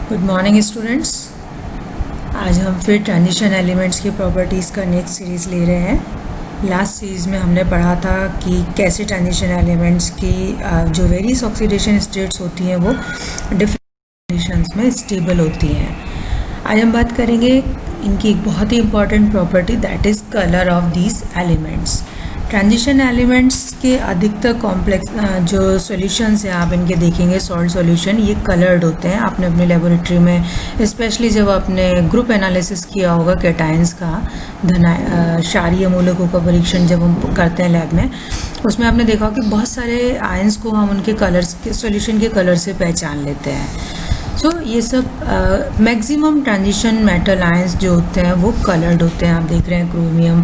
Good morning students. आज हम फिर ट्रांजिशन एलिमेंट्स की प्रॉपर्टीज़ का नेक्स्ट सीरीज़ ले रहे हैं। लास्ट सीरीज़ में हमने पढ़ा था कि कैसे ट्रांजिशन एलिमेंट्स की जो वेरियस ऑक्सीडेशन स्टेट्स होती हैं वो डिफरेंट कंडीशंस में स्टेबल होती हैं। आज हम बात करेंगे इनकी एक बहुत ही important property, that is colour of these elements. Transition elements के अधिकतर कॉम्प्लेक्स जो सॉल्यूशंस हैं आप इनके देखेंगे सॉल्ट सॉल्यूशन, ये कलर्ड होते हैं। आपने अपनी लेबोरेटरी में स्पेशली जब आपने ग्रुप एनालिसिस किया होगा कैटायंस का, क्षारीय मूलकों का परीक्षण जब हम करते हैं लैब में, उसमें आपने देखा कि बहुत सारे आयंस को हम उनके कलर्स के सॉल्यूशन के कलर से पहचान लेते हैं। सो ये सब मैक्सिमम ट्रांजिशन मेटल आयंस जो होते हैं वो कलर्ड होते हैं। आप देख रहे हैं क्रोमियम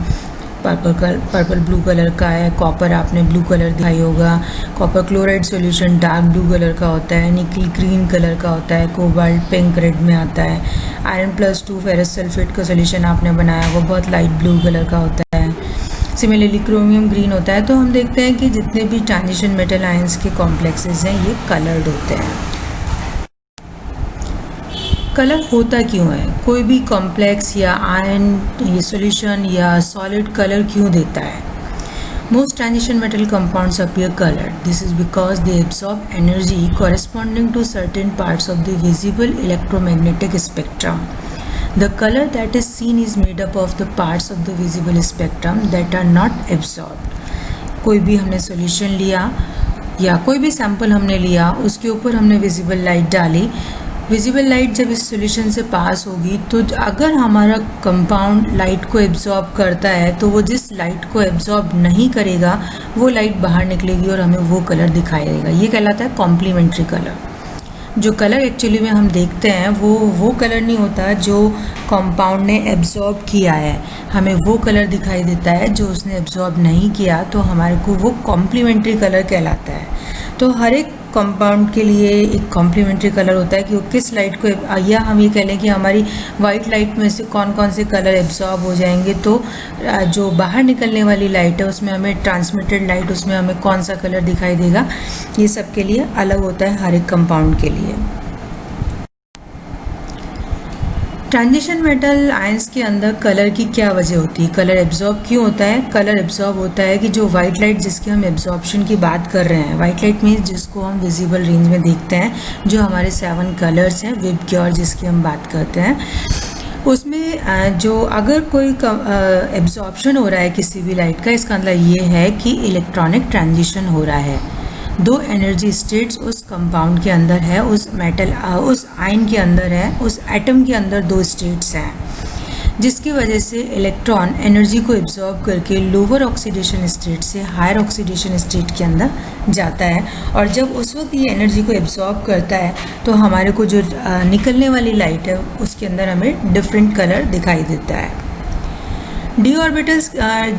पर्पल ब्लू कलर का है, कॉपर आपने ब्लू कलर दिखाई होगा, copper chloride solution dark blue colour का होता है, निकल ग्रीन कलर का होता है, कोबाल्ट पिंक रेड में आता है, आयरन+2 फेरस सल्फेट का सॉल्यूशन आपने बनाया वो बहुत लाइट ब्लू कलर का होता है। सिमिलरली क्रोमियम ग्रीन होता है। तो हम देखते हैं कि जितने भी ट्रांजिशन मेटल आयंस के कॉम्प्लेक्सेस हैं ये कलर्ड होते हैं। कलर होता क्यों है? कोई भी कॉम्प्लेक्स या आयन ये सॉल्यूशन या सॉलिड कलर क्यों देता है? Most transition metal compounds appear coloured. This is because they absorb energy corresponding to certain parts of the visible electromagnetic spectrum. The color that is seen is made up of the parts of the visible spectrum that are not absorbed. कोई भी हमने solution लिया या कोई भी sample हमने लिया, उसके ऊपर हमने विजिबल लाइट डाली। विजिबल लाइट जब इस सॉल्यूशन से पास होगी तो अगर हमारा कंपाउंड लाइट को एब्जॉर्ब करता है तो वो जिस लाइट को एब्जॉर्ब नहीं करेगा वो लाइट बाहर निकलेगी और हमें वो कलर दिखाई देगा। ये कहलाता है कॉम्प्लीमेंट्री कलर। जो कलर एक्चुअली में हम देखते हैं वो कलर नहीं होता जो कंपाउंड ने एब्जॉर्ब किया है, हमें वो कलर दिखाई देता है। जो उसने एब्जॉर्ब नहीं किया तो हमारे को वो कॉम्प्लीमेंट्री कलर कहलाता है। तो हर एक कंपाउंड के लिए एक कॉम्प्लीमेंट्री कलर होता है कि वो किस लाइट को, या हम ये कह लें कि हमारी वाइट लाइट में से कौन कौन से कलर एब्जॉर्ब हो जाएंगे, तो जो बाहर निकलने वाली लाइट है उसमें हमें ट्रांसमिटेड लाइट, उसमें हमें कौन सा कलर दिखाई देगा, ये सब के लिए अलग होता है हर एक कंपाउंड के लिए। ट्रांजिशन मेटल आयंस के अंदर कलर की क्या वजह होती है? कलर एब्जॉर्ब क्यों होता है? कलर एब्जॉर्ब होता है कि जो वाइट लाइट जिसके हम एब्जॉर्प्शन की बात कर रहे हैं, वाइट लाइट मीन्स जिसको हम विजिबल रेंज में देखते हैं, जो हमारे 7 कलर्स हैं विबग्योर जिसकी हम बात करते हैं, उसमें जो अगर कोई एब्जॉर्प्शन हो रहा है किसी भी लाइट का, इसका मतलब ये है कि इलेक्ट्रॉनिक ट्रांजिशन हो रहा है। दो एनर्जी स्टेट्स उस कंपाउंड के अंदर है, उस मेटल उस आयन के अंदर है, उस एटम के अंदर 2 स्टेट्स हैं, जिसकी वजह से इलेक्ट्रॉन एनर्जी को एब्जॉर्ब करके लोअर ऑक्सीडेशन स्टेट से हायर ऑक्सीडेशन स्टेट के अंदर जाता है। और जब उस वक्त ये एनर्जी को एब्जॉर्ब करता है तो हमारे को जो निकलने वाली लाइट है उसके अंदर हमें डिफरेंट कलर दिखाई देता है। डी ऑर्बिटल्स,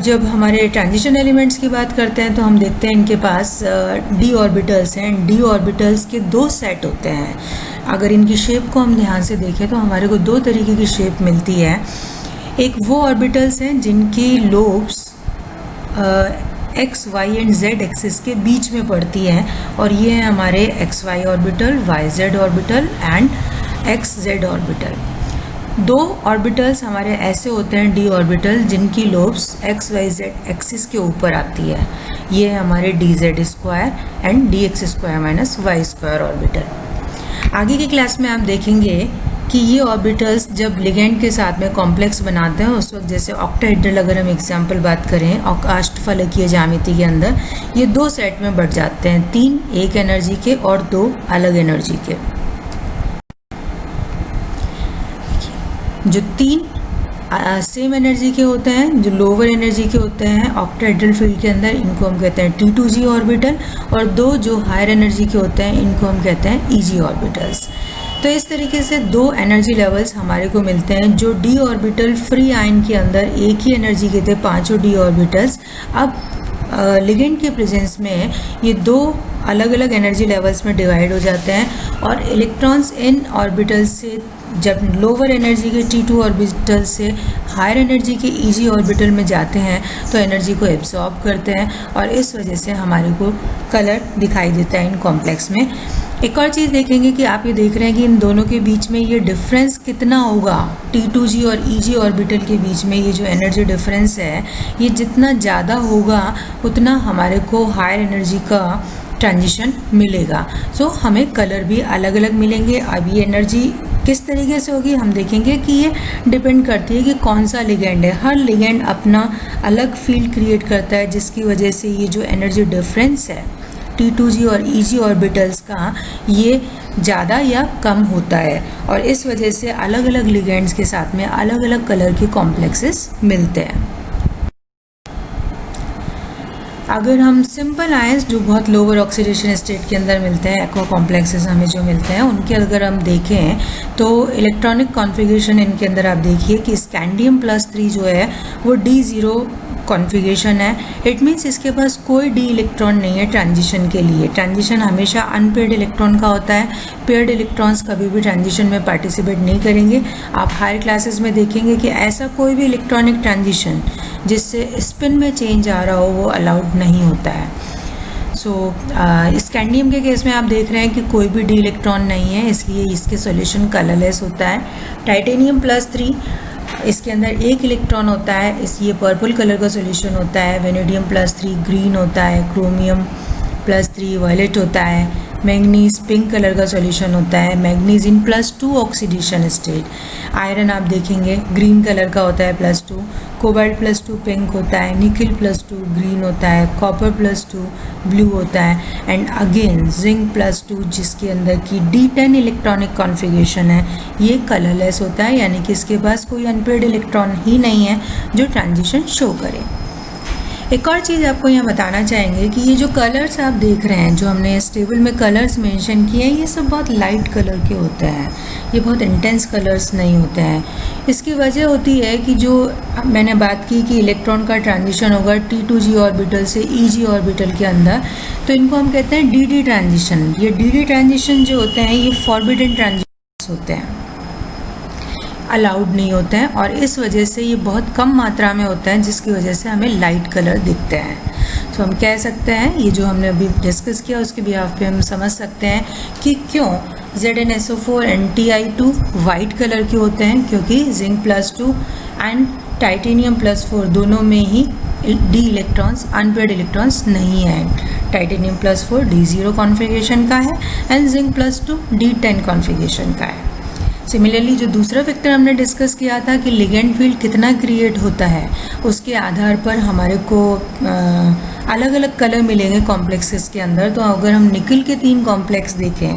जब हमारे ट्रांजिशन एलिमेंट्स की बात करते हैं तो हम देखते हैं इनके पास डी ऑर्बिटल्स हैं। डी ऑर्बिटल्स के 2 सेट होते हैं। अगर इनकी शेप को हम ध्यान से देखें तो हमारे को 2 तरीके की शेप मिलती है। एक वो ऑर्बिटल्स हैं जिनकी lobes x y and z axis के बीच में पड़ती हैं, और ये हैं हमारे x y orbital, y z orbital and x z orbital. 2 orbitals हमारे ऐसे होते हैं डी ऑर्बिटल जिनकी lobes x y z axis के ऊपर आती है। ये है हमारे d z square and d x square minus y square orbital. आगे की क्लास में आप देखेंगे कि ये ऑर्बिटल्स जब लिगेंड के साथ में कॉम्प्लेक्स बनाते हैं उस वक्त, जैसे ऑक्टाहेड्रल अगर हम एग्जाम्पल बात करें अष्टफलकीय ज्यामिति के अंदर, ये 2 सेट में बढ़ जाते हैं, 3 एक एनर्जी के और 2 अलग एनर्जी के। जो 3 सेम एनर्जी के होते हैं, जो लोअर एनर्जी के होते हैं ऑक्टाहेड्रल फील्ड के अंदर, इनको हम कहते हैं T2G ऑर्बिटल, और 2 जो हायर एनर्जी के होते हैं इनको हम कहते हैं EG ऑर्बिटल्स। तो इस तरीके से 2 एनर्जी लेवल्स हमारे को मिलते हैं। जो डी ऑर्बिटल फ्री आयन के अंदर एक ही एनर्जी के थे, 5 डी ऑर्बिटल्स, अब लिगेंड के प्रेजेंस में ये 2 अलग अलग एनर्जी लेवल्स में डिवाइड हो जाते हैं, और इलेक्ट्रॉन्स इन ऑर्बिटल्स से जब लोअर एनर्जी के T2 ऑर्बिटल से हायर एनर्जी के EG ऑर्बिटल में जाते हैं तो एनर्जी को एब्जॉर्ब करते हैं, और इस वजह से हमारे को कलर दिखाई देता है इन कॉम्प्लेक्स में। एक और चीज़ देखेंगे कि आप ये देख रहे हैं कि इन दोनों के बीच में ये डिफरेंस कितना होगा, T2G और EG ऑर्बिटल के बीच में ये जो एनर्जी डिफरेंस है, ये जितना ज़्यादा होगा उतना हमारे को हायर एनर्जी का ट्रांजिशन मिलेगा। सो हमें कलर भी अलग अलग मिलेंगे। अब ये एनर्जी किस तरीके से होगी हम देखेंगे कि ये डिपेंड करती है कि कौन सा लिगेंड है। हर लिगेंड अपना अलग फील्ड क्रिएट करता है, जिसकी वजह से ये जो एनर्जी डिफरेंस है T2G और EG ऑर्बिटल्स का, ये ज़्यादा या कम होता है, और इस वजह से अलग अलग लिगेंड्स के साथ में अलग अलग कलर के कॉम्प्लेक्सेस मिलते हैं। अगर हम सिंपल आयंस जो बहुत लोअर ऑक्सीडेशन स्टेट के अंदर मिलते हैं, एक्वा कॉम्प्लेक्सेस हमें जो मिलते हैं, उनके अगर हम देखें तो इलेक्ट्रॉनिक कॉन्फ़िगरेशन इनके अंदर आप देखिए कि स्कैंडियम+3 जो है वो D0 कॉन्फ़िगरेशन है। इट मीन्स इसके पास कोई डी इलेक्ट्रॉन नहीं है ट्रांजिशन के लिए। ट्रांजिशन हमेशा अनपेयर्ड इलेक्ट्रॉन का होता है, पेयर्ड इलेक्ट्रॉन्स कभी भी ट्रांजिशन में पार्टिसिपेट नहीं करेंगे। आप हायर क्लासेस में देखेंगे कि ऐसा कोई भी इलेक्ट्रॉनिक ट्रांजिशन जिससे स्पिन में चेंज आ रहा हो वो अलाउड नहीं होता है। स्कैंडियम के केस में आप देख रहे हैं कि कोई भी डी इलेक्ट्रॉन नहीं है, इसलिए इसके सॉल्यूशन कलरलेस होता है। टाइटेनियम+3 इसके अंदर एक इलेक्ट्रॉन होता है, इसलिए पर्पल कलर का सॉल्यूशन होता है। वेनेडियम+3 ग्रीन होता है, क्रोमियम+3 वायलेट होता है, मैग्नीज पिंक कलर का सॉल्यूशन होता है, मैग्नीजियम +2 ऑक्सीडेशन स्टेट। आयरन आप देखेंगे ग्रीन कलर का होता है +2, कोबाल्ट+2 पिंक होता है, निकल+2 ग्रीन होता है, कॉपर+2 ब्लू होता है, एंड अगेन जिंक+2 जिसके अंदर की D10 इलेक्ट्रॉनिक कॉन्फ़िगरेशन है, ये कलरलेस होता है, यानी कि इसके पास कोई अनपेयर्ड इलेक्ट्रॉन ही नहीं है जो ट्रांजिशन शो करे। एक और चीज़ आपको यहाँ बताना चाहेंगे कि ये जो कलर्स आप देख रहे हैं, जो हमने इस टेबल में कलर्स मेंशन किए हैं, ये सब बहुत लाइट कलर के होते हैं, ये बहुत इंटेंस कलर्स नहीं होते हैं। इसकी वजह होती है कि जो मैंने बात की कि इलेक्ट्रॉन का ट्रांजिशन होगा T2G ऑर्बिटल से EG ऑर्बिटल के अंदर, तो इनको हम कहते हैं DD ट्रांजिशन। ये DD ट्रांजिशन जो होते हैं ये फॉरबिडन ट्रांजिशन होते हैं, अलाउड नहीं होते हैं, और इस वजह से ये बहुत कम मात्रा में होता है, जिसकी वजह से हमें लाइट कलर दिखते हैं। तो हम कह सकते हैं, ये जो हमने अभी डिस्कस किया उसके बिहाफ पे हम समझ सकते हैं कि क्यों ZnSO4 and Ti2 white colour के होते हैं, क्योंकि जिंक+2 एंड टाइटेनियम+4 दोनों में ही डी इलेक्ट्रॉन्स, अनपेयर्ड इलेक्ट्रॉन्स नहीं हैं। टाइटेनियम+4 D0 कॉन्फ़िगरेशन का है एंड जिंक+2 D10 कॉन्फ़िगरेशन का है। सिमिलरली जो दूसरा फैक्टर हमने डिस्कस किया था कि लिगेंड फील्ड कितना क्रिएट होता है, उसके आधार पर हमारे को अलग अलग कलर मिलेंगे कॉम्प्लेक्सेस के अंदर। तो अगर हम निकल के 3 कॉम्प्लेक्स देखें,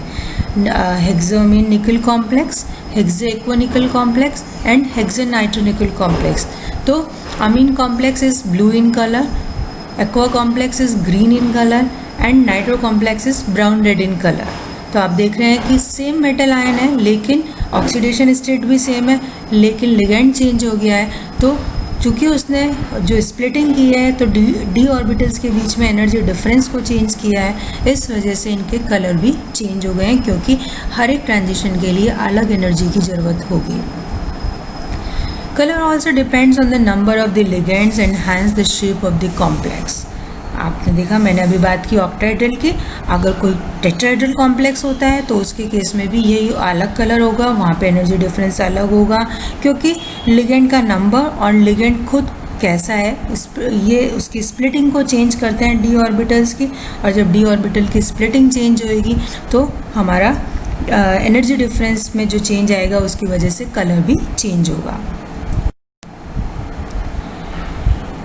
hexammine nickel complex, hexaaqua nickel complex and hexanitro nickel complex, तो amine complex is blue in colour, aqua complex is green in colour and nitro complex is brown red in colour. तो आप देख रहे हैं कि सेम मेटल आयन है, लेकिन oxidation state भी सेम है, लेकिन लिगेंड चेंज हो गया है। तो चूँकि उसने जो स्प्लिटिंग की है तो डी ऑर्बिटल्स के बीच में एनर्जी डिफरेंस को चेंज किया है, इस वजह से इनके कलर भी चेंज हो गए हैं, क्योंकि हर एक ट्रांजिशन के लिए अलग एनर्जी की ज़रूरत होगी। Colour also depends on the number of the ligands and hence the shape of the complex. आपने देखा, मैंने अभी बात की ऑक्टाहेड्रल की, अगर कोई टेट्राहेड्रल कॉम्प्लेक्स होता है तो उसके केस में भी यही अलग कलर होगा, वहाँ पे एनर्जी डिफरेंस अलग होगा, क्योंकि लिगेंड का नंबर और लिगेंड खुद कैसा है ये उसकी स्प्लिटिंग को चेंज करते हैं डी ऑर्बिटल्स की, और जब डी ऑर्बिटल की स्प्लिटिंग चेंज होएगी तो हमारा एनर्जी डिफरेंस में जो चेंज आएगा उसकी वजह से कलर भी चेंज होगा।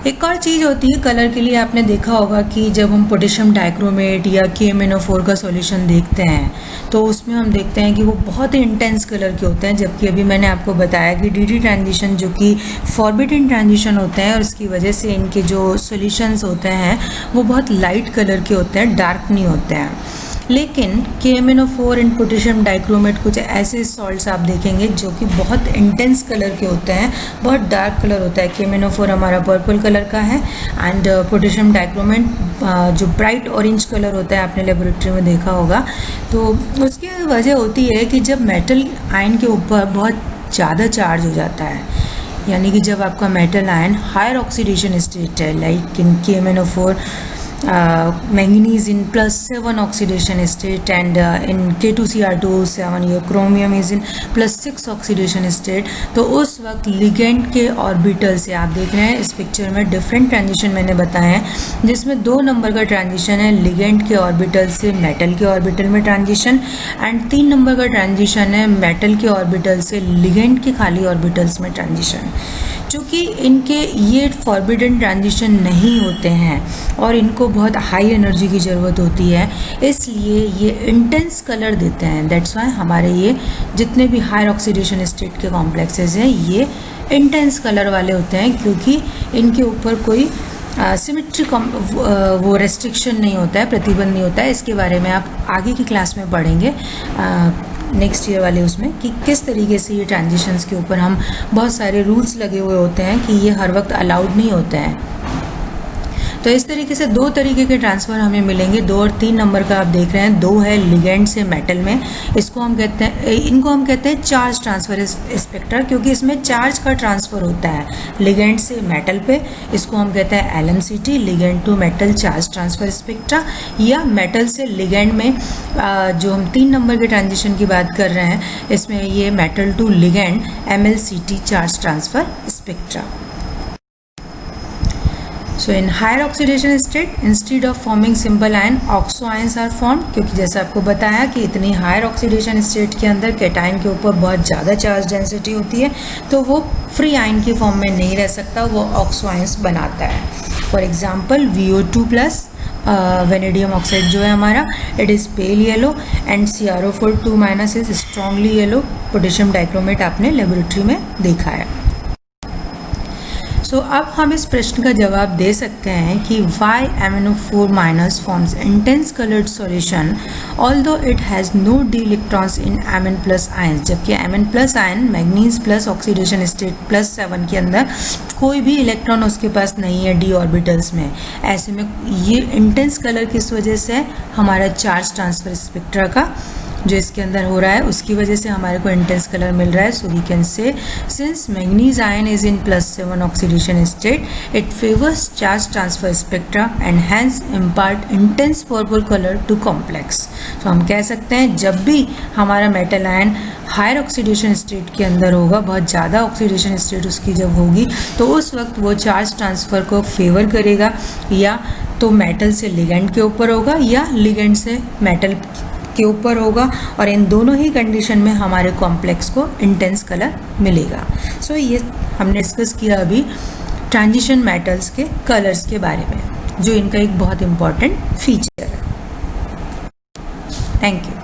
एक और चीज़ होती है कलर के लिए, आपने देखा होगा कि जब हम पोटेशियम डाइक्रोमेट या KMnO4 का सॉल्यूशन देखते हैं तो उसमें हम देखते हैं कि वो बहुत ही इंटेंस कलर के होते हैं, जबकि अभी मैंने आपको बताया कि DD ट्रांजिशन जो कि फॉरबिडन ट्रांजिशन होते हैं और उसकी वजह से इनके जो सॉल्यूशंस होते हैं वो बहुत लाइट कलर के होते हैं, डार्क नहीं होते हैं। लेकिन KMnO4 एंड पोटेशियम डाइक्रोमेट कुछ ऐसे सॉल्ट्स आप देखेंगे जो कि बहुत इंटेंस कलर के होते हैं, बहुत डार्क कलर होता है। KMnO4 हमारा पर्पल कलर का है एंड पोटेशियम डाइक्रोमेट जो ब्राइट ऑरेंज कलर होता है, आपने लेबोरेटरी में देखा होगा। तो उसकी वजह होती है कि जब मेटल आयन के ऊपर बहुत ज़्यादा चार्ज हो जाता है, यानी कि जब आपका metal ion higher oxidation state है, like in KMnO4 manganese in +7 oxidation state and in K2Cr2O7 your chromium is in +6 oxidation state. तो उस वक्त लिगेंड के ऑर्बिटल से आप देख रहे हैं इस पिक्चर में डिफरेंट ट्रांजिशन मैंने बताए हैं, जिसमें 2 नंबर का ट्रांजिशन है लिगेंड के ऑर्बिटल से मेटल के ऑर्बिटल में ट्रांजिशन, एंड 3 नंबर का ट्रांजिशन है मेटल के ऑर्बिटल से लिगेंड के खाली ऑर्बिटल्स में ट्रांजिशन। चूँकि इनके ये फॉरबिडन ट्रांजिशन नहीं होते हैं और इनको बहुत हाई एनर्जी की ज़रूरत होती है, इसलिए ये इंटेंस कलर देते हैं। दैट्स वाई हमारे ये जितने भी हायर ऑक्सीडेशन स्टेट के कॉम्प्लेक्सेस हैं ये इंटेंस कलर वाले होते हैं, क्योंकि इनके ऊपर कोई सिमेट्री वो रेस्ट्रिक्शन नहीं होता है, प्रतिबंध नहीं होता है। इसके बारे में आप आगे की क्लास में पढ़ेंगे नेक्स्ट ईयर वाले उसमें कि किस तरीके से ये ट्रांजिशंस के ऊपर हम बहुत सारे रूल्स लगे हुए होते हैं कि ये हर वक्त अलाउड नहीं होते हैं। तो इस तरीके से 2 तरीके के ट्रांसफ़र हमें मिलेंगे। 2 और 3 नंबर का आप देख रहे हैं, 2 है लिगेंड से मेटल में, इनको हम कहते हैं चार्ज ट्रांसफ़र स्पेक्ट्रा, क्योंकि इसमें चार्ज का ट्रांसफ़र होता है लिगेंड से मेटल पे। इसको हम कहते हैं LMCT, ligand to metal charge transfer spectra, या मेटल से लिगेंड में जो हम 3 नंबर के ट्रांजिशन की बात कर रहे हैं इसमें ये metal to ligand MLCT charge transfer spectra. So in higher oxidation state, instead of forming simple ion, oxo ions are formed, क्योंकि जैसे आपको बताया कि इतनी हायर ऑक्सीडेशन स्टेट के अंदर कैटायन के ऊपर बहुत ज़्यादा चार्ज डेंसिटी होती है, तो वो फ्री आयन की फॉर्म में नहीं रह सकता, वो ऑक्सो आयंस बनाता है। For example VO2+ vanadium oxide जो है हमारा, it is pale yellow, and CrO4 is strongly yellow. Potassium dichromate आपने लेबोरेटरी में देखा है। तो अब हम इस प्रश्न का जवाब दे सकते हैं कि why MnO4- forms intense colored solution although it has no d electrons in Mn+ ions, जबकि Mn+ ion manganese plus oxidation state +7 के अंदर कोई भी इलेक्ट्रॉन उसके पास नहीं है d ऑर्बिटल्स में। ऐसे में ये इंटेंस कलर किस वजह से, हमारा चार्ज ट्रांसफर स्पेक्ट्रा का जो इसके अंदर हो रहा है उसकी वजह से हमारे को इंटेंस कलर मिल रहा है। So we can say since manganese ion is in +7 oxidation state, it favours charge transfer spectra and hence impart intense purple colour to complex. तो हम कह सकते हैं जब भी हमारा metal ion higher oxidation state के अंदर होगा, बहुत ज़्यादा ऑक्सीडेशन स्टेट उसकी जब होगी, तो उस वक्त वो चार्ज ट्रांसफ़र को फेवर करेगा, या तो मेटल से लिगेंड के ऊपर होगा या लिगेंड से मेटल के ऊपर होगा, और इन दोनों ही कंडीशन में हमारे कॉम्प्लेक्स को इंटेंस कलर मिलेगा। सो ये हमने डिस्कस किया अभी ट्रांजिशन मेटल्स के कलर्स के बारे में, जो इनका एक बहुत इम्पॉर्टेंट फीचर है। Thank you.